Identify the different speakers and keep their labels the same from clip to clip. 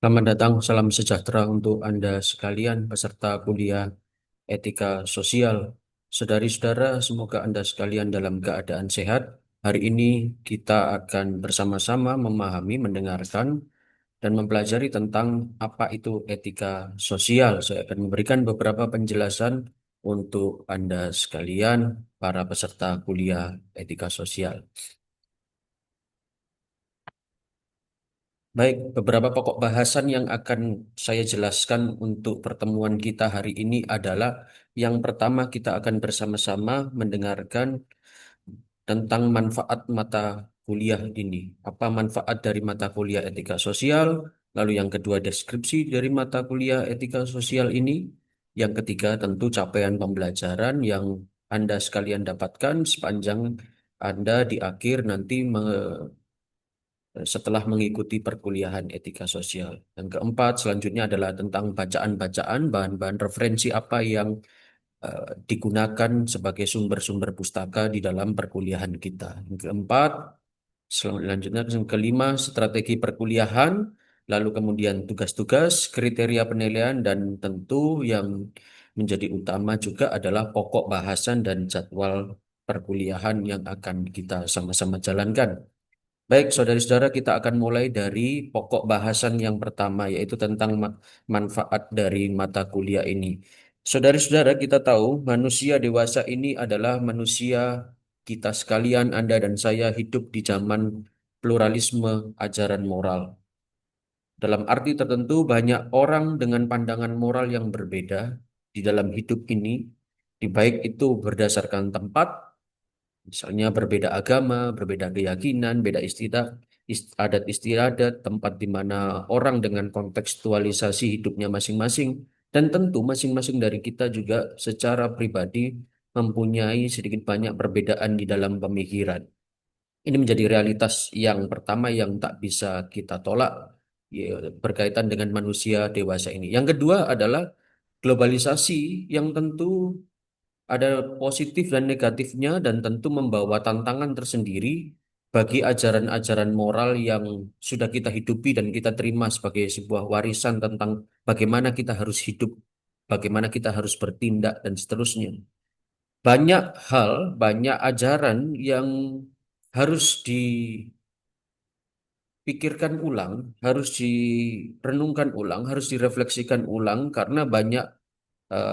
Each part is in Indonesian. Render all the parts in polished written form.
Speaker 1: Selamat datang, salam sejahtera untuk Anda sekalian, peserta kuliah etika sosial. Saudari-saudara, semoga Anda sekalian dalam keadaan sehat. Hari ini kita akan bersama-sama memahami, mendengarkan, dan mempelajari tentang apa itu etika sosial. Saya akan memberikan beberapa penjelasan untuk Anda sekalian, para peserta kuliah etika sosial. Baik, beberapa pokok bahasan yang akan saya jelaskan untuk pertemuan kita hari ini adalah yang pertama kita akan bersama-sama mendengarkan tentang manfaat mata kuliah ini. Apa manfaat dari mata kuliah etika sosial? Lalu yang kedua deskripsi dari mata kuliah etika sosial ini. Yang ketiga tentu capaian pembelajaran yang Anda sekalian dapatkan sepanjang Anda di akhir nanti setelah mengikuti perkuliahan etika sosial. Yang keempat, selanjutnya adalah tentang bacaan-bacaan, bahan-bahan referensi apa yang digunakan sebagai sumber-sumber pustaka di dalam perkuliahan kita. Yang keempat, selanjutnya yang kelima, strategi perkuliahan, lalu kemudian tugas-tugas, kriteria penilaian, dan tentu yang menjadi utama juga adalah pokok bahasan dan jadwal perkuliahan yang akan kita sama-sama jalankan. Baik, saudara-saudara, kita akan mulai dari pokok bahasan yang pertama, yaitu tentang manfaat dari mata kuliah ini. Saudara-saudara, kita tahu manusia dewasa ini adalah manusia kita sekalian, Anda dan saya hidup di zaman pluralisme ajaran moral. Dalam arti tertentu, banyak orang dengan pandangan moral yang berbeda di dalam hidup ini, baik itu berdasarkan tempat. Misalnya berbeda agama, berbeda keyakinan, beda adat istiadat, tempat di mana orang dengan kontekstualisasi hidupnya masing-masing, dan tentu masing-masing dari kita juga secara pribadi mempunyai sedikit banyak perbedaan di dalam pemikiran. Ini menjadi realitas yang pertama yang tak bisa kita tolak ya, berkaitan dengan manusia dewasa ini. Yang kedua adalah globalisasi yang tentu ada positif dan negatifnya dan tentu membawa tantangan tersendiri bagi ajaran-ajaran moral yang sudah kita hidupi dan kita terima sebagai sebuah warisan tentang bagaimana kita harus hidup, bagaimana kita harus bertindak dan seterusnya. Banyak hal, banyak ajaran yang harus dipikirkan ulang, harus direnungkan ulang, harus direfleksikan ulang karena banyak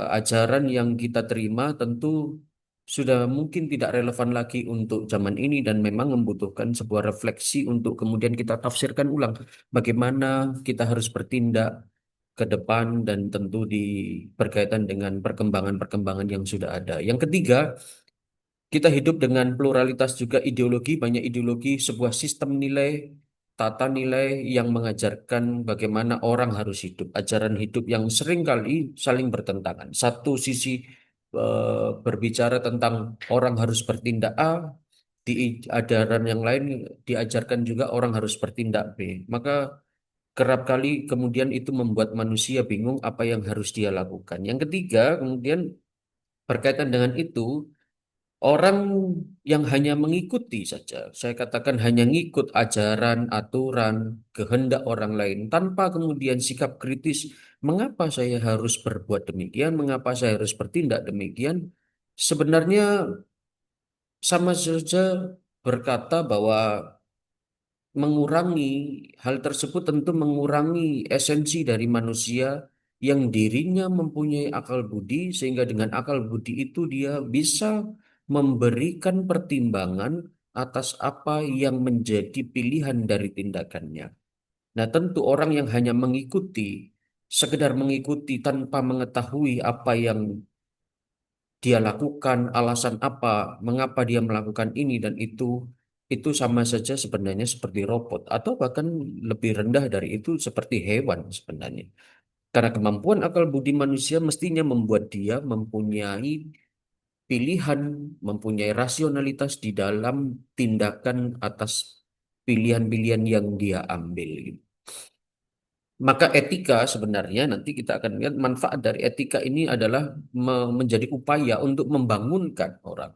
Speaker 1: ajaran yang kita terima tentu sudah mungkin tidak relevan lagi untuk zaman ini dan memang membutuhkan sebuah refleksi untuk kemudian kita tafsirkan ulang bagaimana kita harus bertindak ke depan dan tentu berkaitan dengan perkembangan-perkembangan yang sudah ada. Yang ketiga, kita hidup dengan pluralitas juga ideologi, banyak ideologi, sebuah sistem nilai, tata nilai yang mengajarkan bagaimana orang harus hidup, ajaran hidup yang seringkali saling bertentangan. Satu sisi berbicara tentang orang harus bertindak A, di ajaran yang lain diajarkan juga orang harus bertindak B. Maka kerap kali kemudian itu membuat manusia bingung apa yang harus dia lakukan. Yang ketiga, kemudian berkaitan dengan itu, orang yang hanya mengikuti saja, saya katakan hanya ngikut ajaran, aturan, kehendak orang lain tanpa kemudian sikap kritis, mengapa saya harus berbuat demikian, mengapa saya harus bertindak demikian, sebenarnya sama saja berkata bahwa mengurangi hal tersebut tentu mengurangi esensi dari manusia yang dirinya mempunyai akal budi sehingga dengan akal budi itu dia bisa memberikan pertimbangan atas apa yang menjadi pilihan dari tindakannya. Nah, tentu orang yang hanya mengikuti, sekedar mengikuti tanpa mengetahui apa yang dia lakukan, alasan apa, mengapa dia melakukan ini dan itu sama saja sebenarnya seperti robot atau bahkan lebih rendah dari itu seperti hewan sebenarnya. Karena kemampuan akal budi manusia mestinya membuat dia mempunyai pilihan, mempunyai rasionalitas di dalam tindakan atas pilihan-pilihan yang dia ambil. Maka etika sebenarnya nanti kita akan lihat manfaat dari etika ini adalah menjadi upaya untuk membangunkan orang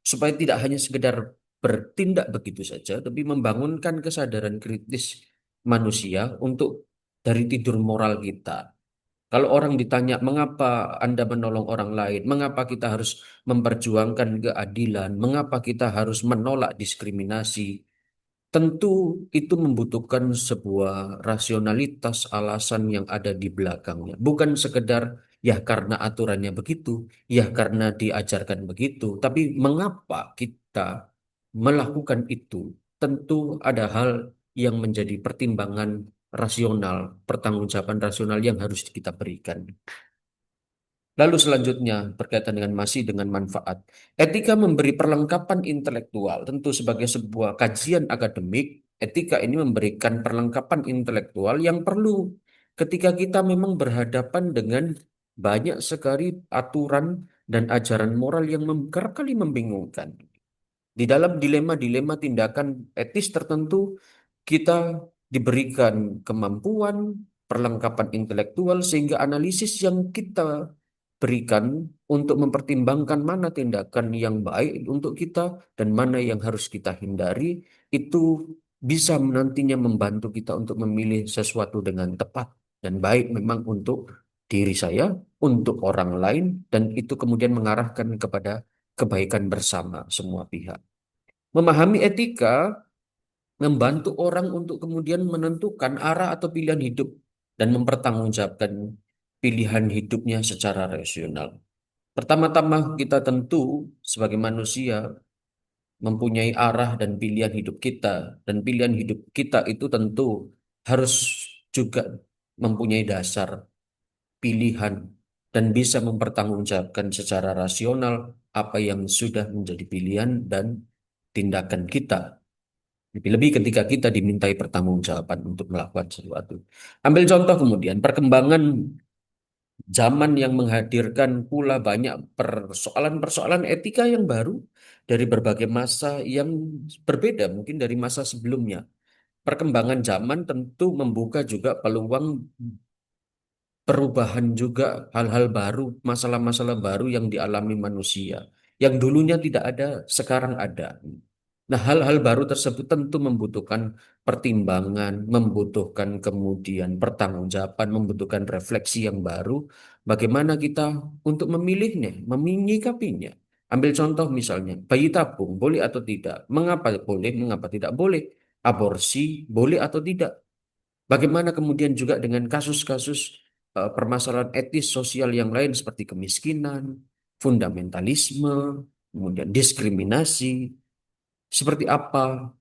Speaker 1: supaya tidak hanya sekedar bertindak begitu saja, tapi membangunkan kesadaran kritis manusia untuk dari tidur moral kita. Kalau orang ditanya, mengapa Anda menolong orang lain? Mengapa kita harus memperjuangkan keadilan? Mengapa kita harus menolak diskriminasi? Tentu itu membutuhkan sebuah rasionalitas alasan yang ada di belakangnya. Bukan sekedar ya karena aturannya begitu, ya karena diajarkan begitu. Tapi mengapa kita melakukan itu? Tentu ada hal yang menjadi pertimbangan rasional, pertanggungjawaban rasional yang harus kita berikan. Lalu selanjutnya berkaitan dengan masih dengan manfaat. Etika memberi perlengkapan intelektual. Tentu sebagai sebuah kajian akademik, etika ini memberikan perlengkapan intelektual yang perlu ketika kita memang berhadapan dengan banyak sekali aturan dan ajaran moral yang kerap kali membingungkan. Di dalam dilema-dilema tindakan etis tertentu, kita diberikan kemampuan, perlengkapan intelektual, sehingga analisis yang kita berikan untuk mempertimbangkan mana tindakan yang baik untuk kita dan mana yang harus kita hindari, itu bisa nantinya membantu kita untuk memilih sesuatu dengan tepat dan baik memang untuk diri saya, untuk orang lain, dan itu kemudian mengarahkan kepada kebaikan bersama semua pihak. Memahami etika membantu orang untuk kemudian menentukan arah atau pilihan hidup dan mempertanggungjawabkan pilihan hidupnya secara rasional. Pertama-tama kita tentu sebagai manusia mempunyai arah dan pilihan hidup kita, dan pilihan hidup kita itu tentu harus juga mempunyai dasar pilihan dan bisa mempertanggungjawabkan secara rasional apa yang sudah menjadi pilihan dan tindakan kita. Lebih-lebih ketika kita dimintai pertanggungjawaban untuk melakukan sesuatu. Ambil contoh kemudian, perkembangan zaman yang menghadirkan pula banyak persoalan-persoalan etika yang baru dari berbagai masa yang berbeda, mungkin dari masa sebelumnya. Perkembangan zaman tentu membuka juga peluang perubahan juga, hal-hal baru, masalah-masalah baru yang dialami manusia. Yang dulunya tidak ada, sekarang ada. Nah, hal-hal baru tersebut tentu membutuhkan pertimbangan, membutuhkan kemudian pertanggungjawaban, membutuhkan refleksi yang baru. Bagaimana kita untuk memilihnya, menyikapinya. Ambil contoh misalnya, bayi tabung boleh atau tidak? Mengapa boleh, mengapa tidak boleh? Aborsi boleh atau tidak? Bagaimana kemudian juga dengan kasus-kasus permasalahan etis sosial yang lain seperti kemiskinan, fundamentalisme, kemudian diskriminasi, seperti apa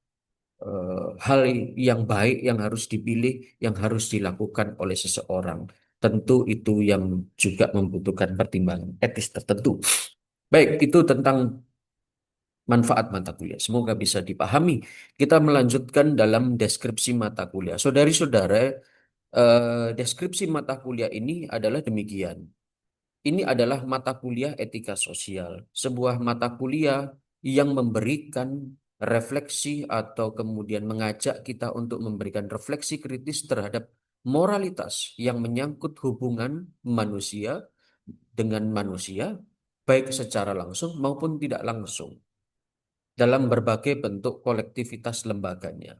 Speaker 1: hal yang baik yang harus dipilih, yang harus dilakukan oleh seseorang. Tentu itu yang juga membutuhkan pertimbangan etis tertentu. Baik, itu tentang manfaat mata kuliah. Semoga bisa dipahami. Kita melanjutkan dalam deskripsi mata kuliah. Saudari-saudara, deskripsi mata kuliah ini adalah demikian. Ini adalah mata kuliah etika sosial, sebuah mata kuliah yang memberikan refleksi atau kemudian mengajak kita untuk memberikan refleksi kritis terhadap moralitas yang menyangkut hubungan manusia dengan manusia, baik secara langsung maupun tidak langsung, dalam berbagai bentuk kolektivitas lembaganya.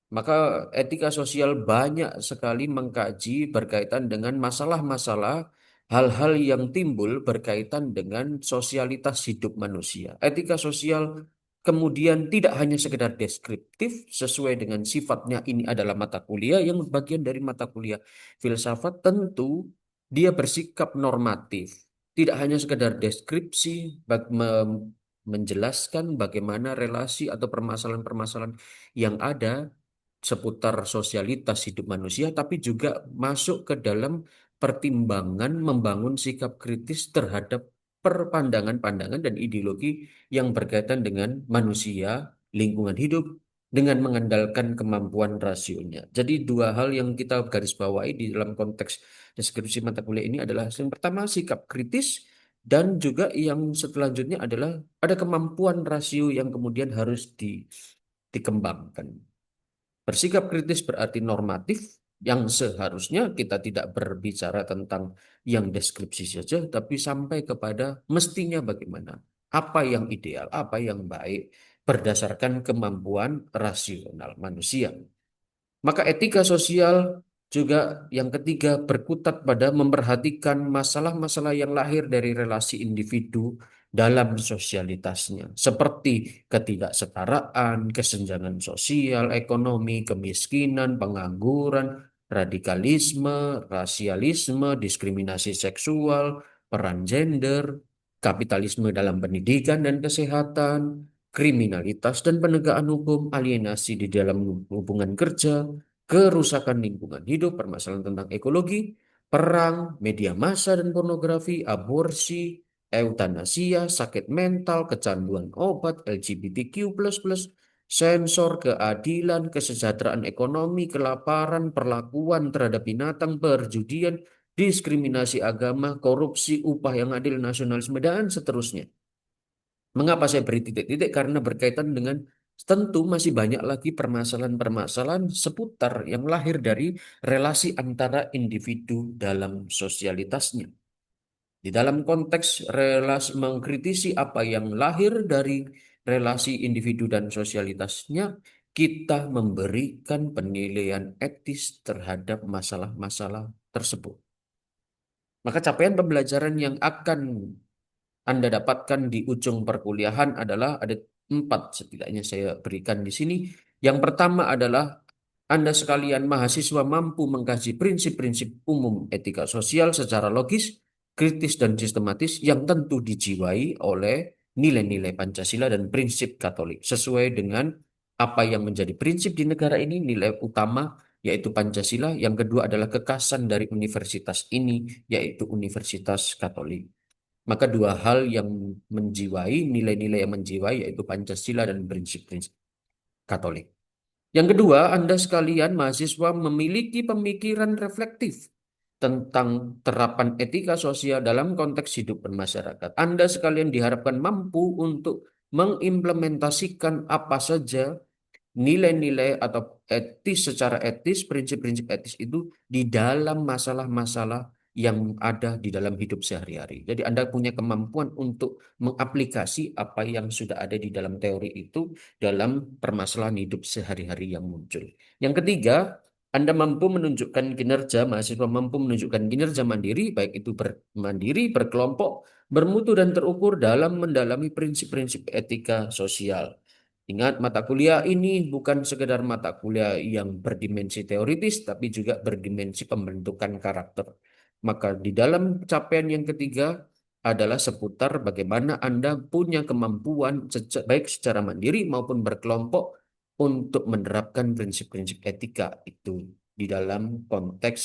Speaker 1: Maka etika sosial banyak sekali mengkaji berkaitan dengan masalah-masalah hal-hal yang timbul berkaitan dengan sosialitas hidup manusia. Etika sosial kemudian tidak hanya sekedar deskriptif sesuai dengan sifatnya ini adalah mata kuliah yang bagian dari mata kuliah filsafat tentu dia bersikap normatif. Tidak hanya sekedar deskripsi menjelaskan bagaimana relasi atau permasalahan-permasalahan yang ada seputar sosialitas hidup manusia, tapi juga masuk ke dalam pertimbangan membangun sikap kritis terhadap perpandangan-pandangan dan ideologi yang berkaitan dengan manusia, lingkungan hidup, dengan mengandalkan kemampuan rasionya. Jadi dua hal yang kita garis bawahi di dalam konteks deskripsi mata kuliah ini adalah yang pertama sikap kritis dan juga yang selanjutnya adalah ada kemampuan rasio yang kemudian harus dikembangkan. Bersikap kritis berarti normatif yang seharusnya kita tidak berbicara tentang yang deskripsi saja, tapi sampai kepada mestinya bagaimana, apa yang ideal, apa yang baik berdasarkan kemampuan rasional manusia. Maka etika sosial Juga yang ketiga, berkutat pada memperhatikan masalah-masalah yang lahir dari relasi individu dalam sosialitasnya, seperti ketidaksetaraan, kesenjangan sosial, ekonomi, kemiskinan, pengangguran, radikalisme, rasialisme, diskriminasi seksual, peran gender, kapitalisme dalam pendidikan dan kesehatan, kriminalitas dan penegakan hukum, alienasi di dalam hubungan kerja, kerusakan lingkungan hidup, permasalahan tentang ekologi, perang, media massa dan pornografi, aborsi, eutanasia, sakit mental, kecanduan obat, LGBTQ++, sensor, keadilan, kesejahteraan ekonomi, kelaparan, perlakuan terhadap binatang, perjudian, diskriminasi agama, korupsi, upah yang adil, nasionalisme, dan seterusnya. Mengapa saya beri titik-titik? Karena berkaitan dengan tentu masih banyak lagi permasalahan-permasalahan seputar yang lahir dari relasi antara individu dalam sosialitasnya. Di dalam konteks relasi mengkritisi apa yang lahir dari relasi individu dan sosialitasnya, kita memberikan penilaian etis terhadap masalah-masalah tersebut. Maka capaian pembelajaran yang akan anda dapatkan di ujung perkuliahan adalah ada 4 setidaknya saya berikan di sini. Yang pertama adalah Anda sekalian mahasiswa mampu mengkaji prinsip-prinsip umum etika sosial secara logis, kritis, dan sistematis yang tentu dijiwai oleh nilai-nilai Pancasila dan prinsip Katolik. Sesuai dengan apa yang menjadi prinsip di negara ini, nilai utama yaitu Pancasila. Yang kedua adalah kekasan dari universitas ini, yaitu Universitas Katolik. Maka dua hal yang menjiwai, nilai-nilai yang menjiwai yaitu Pancasila dan prinsip-prinsip Katolik. Yang kedua, Anda sekalian mahasiswa memiliki pemikiran reflektif tentang terapan etika sosial dalam konteks hidup bermasyarakat. Anda sekalian diharapkan mampu untuk mengimplementasikan apa saja nilai-nilai atau secara etis, prinsip-prinsip etis itu di dalam masalah-masalah yang ada di dalam hidup sehari-hari. Jadi Anda punya kemampuan untuk mengaplikasi apa yang sudah ada di dalam teori itu dalam permasalahan hidup sehari-hari yang muncul. Yang ketiga, Anda mampu menunjukkan kinerja, mahasiswa mampu menunjukkan kinerja mandiri, baik itu mandiri, berkelompok, bermutu dan terukur dalam mendalami prinsip-prinsip etika sosial. Ingat, mata kuliah ini bukan sekedar mata kuliah yang berdimensi teoritis, tapi juga berdimensi pembentukan karakter. Maka di dalam capaian yang ketiga adalah seputar bagaimana Anda punya kemampuan baik secara mandiri maupun berkelompok untuk menerapkan prinsip-prinsip etika itu di dalam konteks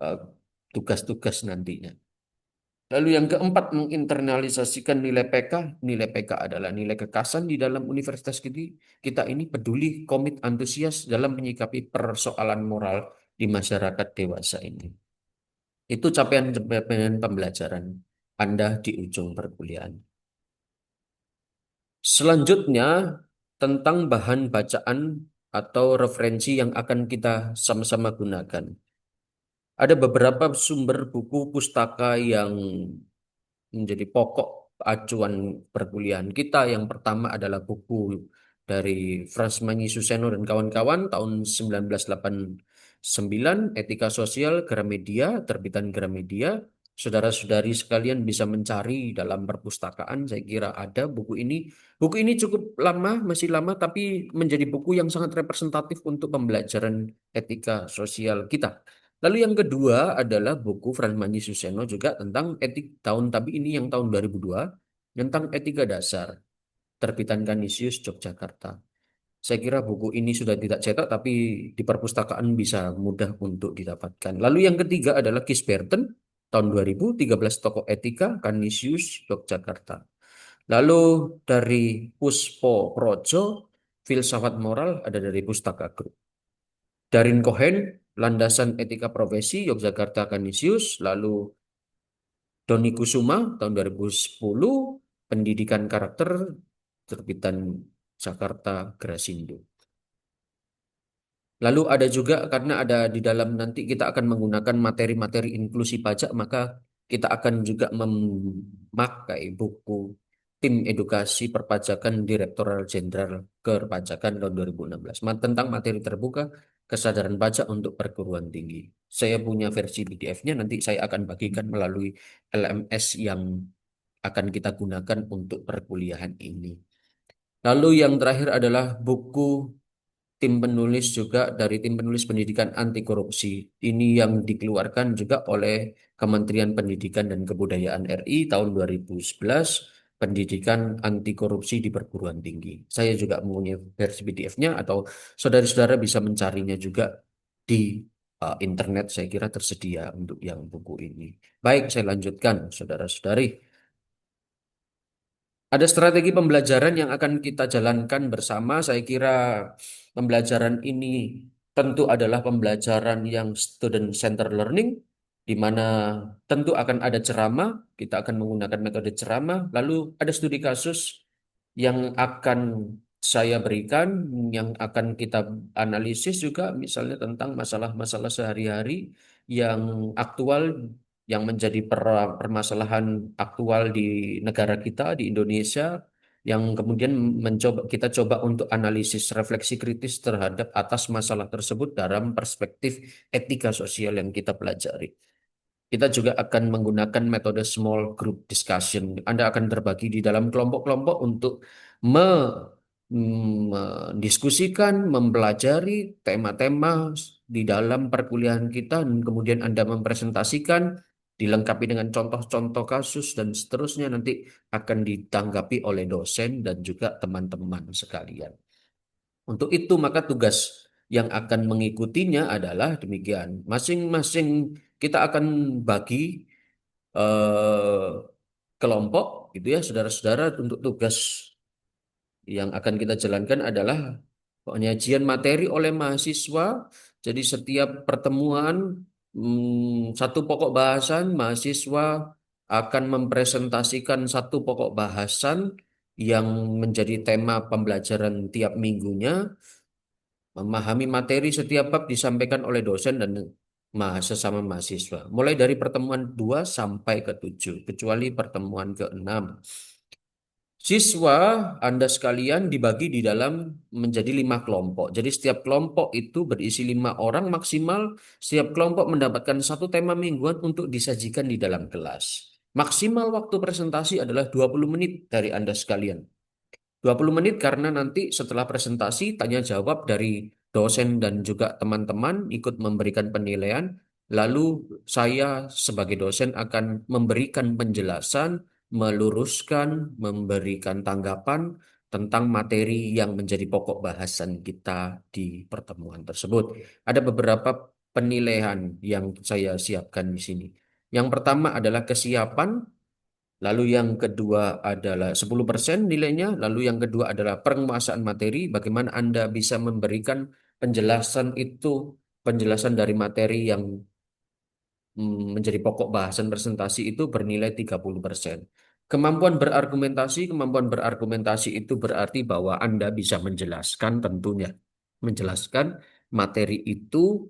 Speaker 1: eh, tugas-tugas nantinya. Lalu yang keempat, menginternalisasikan nilai PK. Nilai PK adalah nilai kekasan di dalam universitas kita ini peduli, komit, antusias dalam menyikapi persoalan moral di masyarakat dewasa ini. Itu capaian-capaian pembelajaran Anda di ujung perkuliahan. Selanjutnya, tentang bahan bacaan atau referensi yang akan kita sama-sama gunakan. Ada beberapa sumber buku pustaka yang menjadi pokok acuan perkuliahan kita. Yang pertama adalah buku dari Frans Suseno dan kawan-kawan tahun 1989, Etika Sosial Gramedia, terbitan Gramedia. Saudara-saudari sekalian bisa mencari dalam perpustakaan, saya kira ada buku ini. Buku ini cukup lama, masih lama, tapi menjadi buku yang sangat representatif untuk pembelajaran etika sosial kita. Lalu yang kedua adalah buku Frans Suseno juga tentang tapi ini yang tahun 2002 tentang etika dasar, terbitan Canisius Yogyakarta. Saya kira buku ini sudah tidak cetak tapi di perpustakaan bisa mudah untuk didapatkan. Lalu yang ketiga adalah Gisberten tahun 2013, Tokoh Etika Canisius Yogyakarta. Lalu dari Puspo Projo, Filsafat Moral ada dari Pustaka Group. Darin Cohen, Landasan Etika Profesi, Yogyakarta Canisius. Lalu Doni Kusuma, tahun 2010, Pendidikan Karakter, terbitan Jakarta Grasindo. Lalu ada juga karena ada di dalam nanti kita akan menggunakan materi-materi inklusi pajak, maka kita akan juga memakai buku Tim Edukasi Perpajakan Direktorat Jenderal Keperpajakan tahun 2016 tentang materi terbuka kesadaran pajak untuk perguruan tinggi. Saya punya versi PDF-nya, nanti saya akan bagikan melalui LMS yang akan kita gunakan untuk perkuliahan ini. Lalu yang terakhir adalah buku tim penulis juga dari tim penulis pendidikan anti korupsi. Ini yang dikeluarkan juga oleh Kementerian Pendidikan dan Kebudayaan RI tahun 2011, Pendidikan Anti Korupsi di Perguruan Tinggi. Saya juga mempunyai versi PDF-nya atau saudara-saudara bisa mencarinya juga di internet. Saya kira tersedia untuk yang buku ini. Baik, saya lanjutkan, saudara-saudari. Ada strategi pembelajaran yang akan kita jalankan bersama. Saya kira pembelajaran ini tentu adalah pembelajaran yang student center learning, di mana tentu akan ada ceramah, kita akan menggunakan metode ceramah, lalu ada studi kasus yang akan saya berikan, yang akan kita analisis juga, misalnya tentang masalah-masalah sehari-hari yang aktual, yang menjadi permasalahan aktual di negara kita, di Indonesia, yang kemudian kita coba untuk analisis refleksi kritis terhadap atas masalah tersebut dalam perspektif etika sosial yang kita pelajari. Kita juga akan menggunakan metode small group discussion. Anda akan terbagi di dalam kelompok-kelompok untuk mendiskusikan, mempelajari tema-tema di dalam perkuliahan kita, dan kemudian Anda mempresentasikan, dilengkapi dengan contoh-contoh kasus, dan seterusnya nanti akan ditanggapi oleh dosen dan juga teman-teman sekalian. Untuk itu, maka tugas yang akan mengikutinya adalah demikian. Masing-masing kita akan bagi eh, kelompok gitu ya, saudara-saudara, untuk tugas yang akan kita jalankan adalah penyajian materi oleh mahasiswa. Jadi setiap pertemuan satu pokok bahasan, mahasiswa akan mempresentasikan satu pokok bahasan yang menjadi tema pembelajaran tiap minggunya. Memahami materi setiap bab disampaikan oleh dosen dan sesama mahasiswa. Mulai dari pertemuan 2 sampai ke 7, kecuali pertemuan ke-6. Siswa Anda sekalian dibagi di dalam menjadi 5 kelompok. Jadi setiap kelompok itu berisi 5 orang maksimal. Setiap kelompok mendapatkan satu tema mingguan untuk disajikan di dalam kelas. Maksimal waktu presentasi adalah 20 menit dari Anda sekalian. 20 menit karena nanti setelah presentasi tanya jawab dari dosen dan juga teman-teman ikut memberikan penilaian. Lalu saya sebagai dosen akan memberikan penjelasan, meluruskan, memberikan tanggapan tentang materi yang menjadi pokok bahasan kita di pertemuan tersebut. Ada beberapa penilaian yang saya siapkan di sini. Yang pertama adalah kesiapan. Lalu yang kedua adalah 10% nilainya. Lalu yang kedua adalah penguasaan materi. Bagaimana Anda bisa memberikan penjelasan itu, penjelasan dari materi yang menjadi pokok bahasan presentasi itu bernilai 30%. Kemampuan berargumentasi itu berarti bahwa Anda bisa menjelaskan tentunya. Menjelaskan materi itu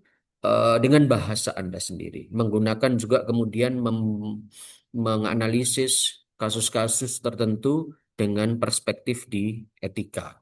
Speaker 1: dengan bahasa Anda sendiri. Menggunakan juga kemudian menganalisis kasus-kasus tertentu dengan perspektif di etika.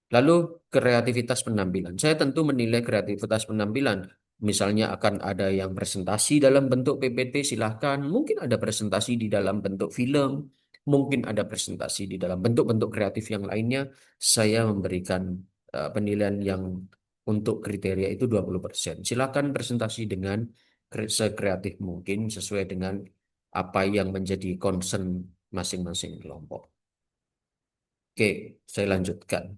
Speaker 1: Lalu kreativitas penampilan. Saya tentu menilai kreativitas penampilan. Misalnya akan ada yang presentasi dalam bentuk PPT, silahkan. Mungkin ada presentasi di dalam bentuk film. Mungkin ada presentasi di dalam bentuk-bentuk kreatif yang lainnya. Saya memberikan penilaian yang untuk kriteria itu 20%. Silakan presentasi dengan sekreatif mungkin sesuai dengan apa yang menjadi concern masing-masing kelompok. Oke, saya lanjutkan.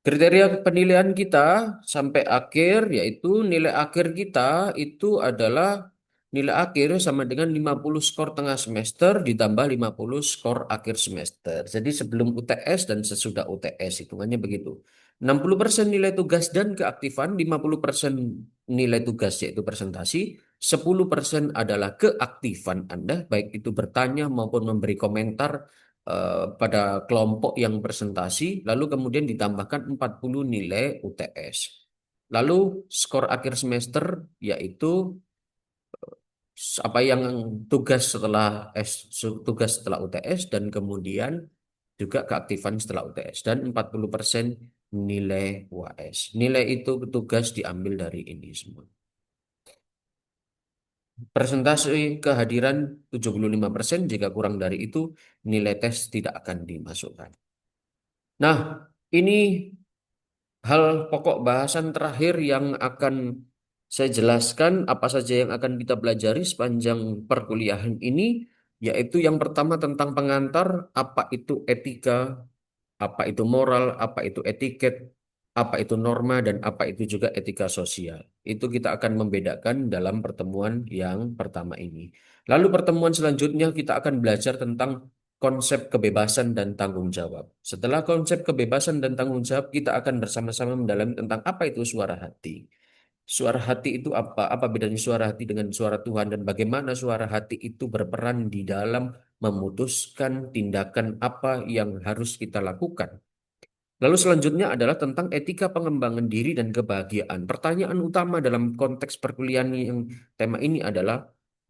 Speaker 1: Kriteria penilaian kita sampai akhir yaitu nilai akhir kita itu adalah nilai akhir sama dengan 50 skor tengah semester ditambah 50 skor akhir semester. Jadi sebelum UTS dan sesudah UTS hitungannya begitu. 60% nilai tugas dan keaktifan, 50% nilai tugas yaitu presentasi, 10% adalah keaktifan Anda baik itu bertanya maupun memberi komentar pada kelompok yang presentasi, lalu kemudian ditambahkan 40 nilai UTS. Lalu skor akhir semester yaitu apa yang tugas setelah UTS dan kemudian juga keaktifan setelah UTS dan 40% nilai UAS. Nilai itu petugas diambil dari ini semua. Persentase kehadiran 75%, jika kurang dari itu nilai tes tidak akan dimasukkan. Nah, ini hal pokok bahasan terakhir yang akan saya jelaskan apa saja yang akan kita pelajari sepanjang perkuliahan ini, yaitu yang pertama tentang pengantar, apa itu etika, apa itu moral, apa itu etiket, apa itu norma, dan apa itu juga etika sosial. Itu kita akan membedakan dalam pertemuan yang pertama ini. Lalu pertemuan selanjutnya kita akan belajar tentang konsep kebebasan dan tanggung jawab. Setelah konsep kebebasan dan tanggung jawab, kita akan bersama-sama mendalami tentang apa itu suara hati. Suara hati itu apa? Apa bedanya suara hati dengan suara Tuhan dan bagaimana suara hati itu berperan di dalam memutuskan tindakan apa yang harus kita lakukan. Lalu selanjutnya adalah tentang etika pengembangan diri dan kebahagiaan. Pertanyaan utama dalam konteks perkuliahan yang tema ini adalah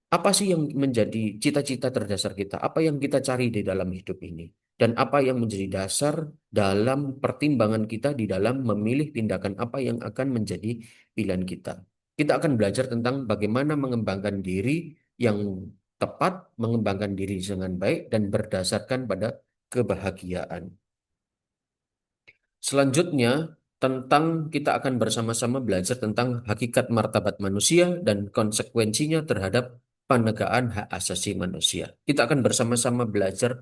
Speaker 1: apa sih yang menjadi cita-cita terdasar kita? Apa yang kita cari di dalam hidup ini? Dan apa yang menjadi dasar dalam pertimbangan kita di dalam memilih tindakan apa yang akan menjadi pilihan kita. Kita akan belajar tentang bagaimana mengembangkan diri yang tepat, mengembangkan diri dengan baik, dan berdasarkan pada kebahagiaan. Selanjutnya, tentang kita akan bersama-sama belajar tentang hakikat martabat manusia dan konsekuensinya terhadap penegakan hak asasi manusia. Kita akan bersama-sama belajar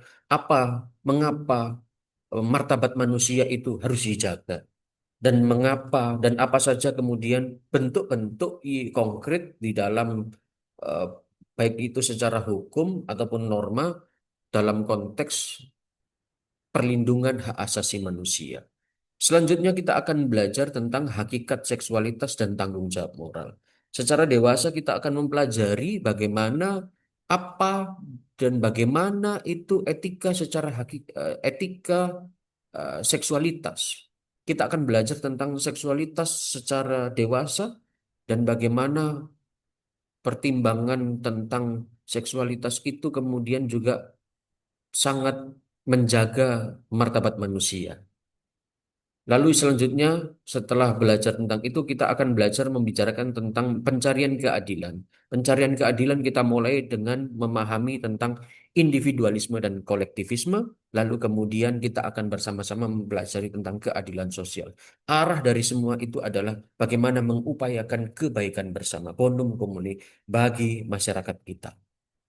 Speaker 1: mengapa martabat manusia itu harus dijaga dan mengapa dan apa saja kemudian bentuk-bentuk konkret di dalam eh, baik itu secara hukum ataupun norma dalam konteks perlindungan hak asasi manusia. Selanjutnya kita akan belajar tentang hakikat seksualitas dan tanggung jawab moral. Secara dewasa kita akan mempelajari bagaimana apa dan bagaimana itu etika etika seksualitas. Kita akan belajar tentang seksualitas secara dewasa dan bagaimana pertimbangan tentang seksualitas itu kemudian juga sangat menjaga martabat manusia. Lalu selanjutnya, setelah belajar tentang itu, kita akan belajar membicarakan tentang pencarian keadilan. Pencarian keadilan kita mulai dengan memahami tentang individualisme dan kolektivisme, lalu kemudian kita akan bersama-sama mempelajari tentang keadilan sosial. Arah dari semua itu adalah bagaimana mengupayakan kebaikan bersama, bonum comuni, bagi masyarakat kita.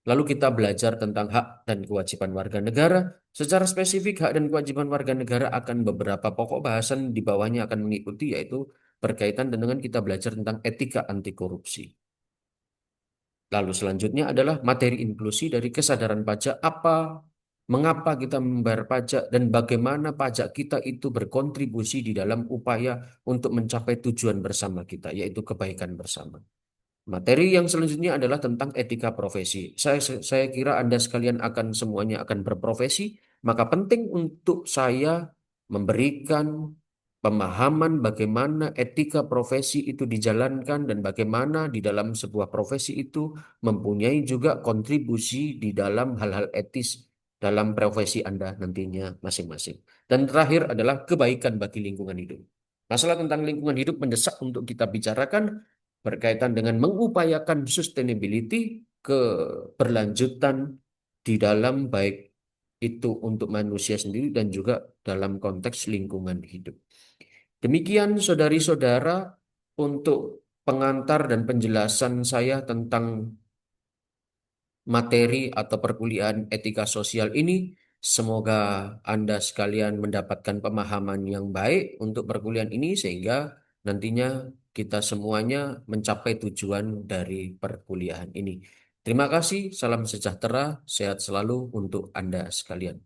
Speaker 1: Lalu kita belajar tentang hak dan kewajiban warga negara. Secara spesifik, hak dan kewajiban warga negara akan beberapa pokok bahasan di bawahnya akan mengikuti, yaitu berkaitan dengan kita belajar tentang etika anti korupsi. Lalu selanjutnya adalah materi inklusi dari kesadaran pajak, mengapa kita membayar pajak, dan bagaimana pajak kita itu berkontribusi di dalam upaya untuk mencapai tujuan bersama kita, yaitu kebaikan bersama. Materi yang selanjutnya adalah tentang etika profesi. Saya kira Anda sekalian akan semuanya akan berprofesi, maka penting untuk saya memberikan pemahaman bagaimana etika profesi itu dijalankan dan bagaimana di dalam sebuah profesi itu mempunyai juga kontribusi di dalam hal-hal etis dalam profesi Anda nantinya masing-masing. Dan terakhir adalah kebaikan bagi lingkungan hidup. Masalah tentang lingkungan hidup mendesak untuk kita bicarakan berkaitan dengan mengupayakan sustainability, keberlanjutan di dalam baik itu untuk manusia sendiri dan juga dalam konteks lingkungan hidup. Demikian saudari-saudara untuk pengantar dan penjelasan saya tentang materi atau perkuliahan etika sosial ini. Semoga Anda sekalian mendapatkan pemahaman yang baik untuk perkuliahan ini sehingga nantinya kita semuanya mencapai tujuan dari perkuliahan ini. Terima kasih, salam sejahtera, sehat selalu untuk Anda sekalian.